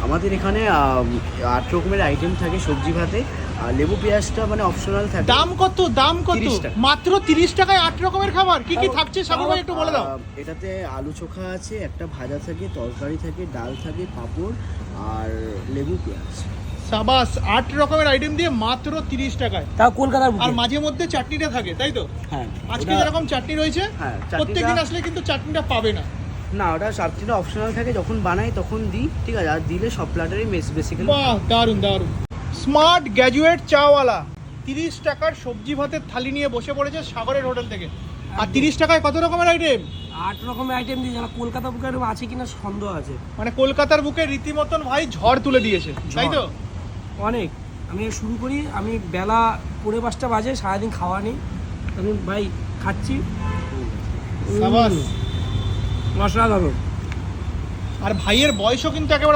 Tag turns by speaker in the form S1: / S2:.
S1: আমাদের এখানে 8 রকমের আইটেম থাকে সবজি ভাতে, আর লেবু পেঁয়াজটা মানে অপশনাল থাকে।
S2: দাম কত?
S1: 30 টাকা।
S2: মাত্র 30 টাকায় 8 রকমের খাবার। কি কি থাকছে সাগর ভাই একটু বলে দাও।
S1: এটাতে আলু চোখা আছে, একটা ভাজা থাকে, তরকারি থাকে, ডাল থাকে, পাঁপড় আর লেবু পেঁয়াজ।
S2: সাবাস, 8 রকমের আইটেম দিয়ে মাত্র 30 টাকায়।
S3: তাও কলকাতার
S2: আর মাঝে মধ্যে চাটনিটা থাকে, তাই তো?
S1: হ্যাঁ,
S2: আজকে যেরকম চাটনি রয়েছে,
S1: হ্যাঁ,
S2: প্রত্যেকদিন আসলে কিন্তু চাটনিটা পাবে না।
S1: না, ওটা চাটনিটা অপশনাল থাকে, যখন বানাই তখন দিই, ঠিক আছে। আর দিলে সব প্ল্যাটারই বেসিক্যালি।
S2: বাহ, দারুণ দারুণ। স্মার্ট গ্র্যাজুয়েট চাওয়ালা 30 টাকার সবজি ভাতের থালি নিয়ে বসে পড়েছে সাগরের হোটেল থেকে। আর 30 টাকায় কত রকমের আইটেম?
S3: 8 রকমের আইটেম দিয়ে যারা কলকাতা বুকে আছে কিনা সন্দেহ আছে।
S2: মানে কলকাতার বুকে রীতিমতন ভাই ঝড় তুলে দিয়েছে, তাই তো?
S3: অনেক। আমি শুরু করি, আমি বেলা 4:30 বাজে, সারাদিন খাওয়া নেই, আমি ভাই খাচ্ছি।
S2: সাবাস।
S3: মশলা ধরো।
S2: আর ভাইয়ের বয়সও কিন্তু একেবারে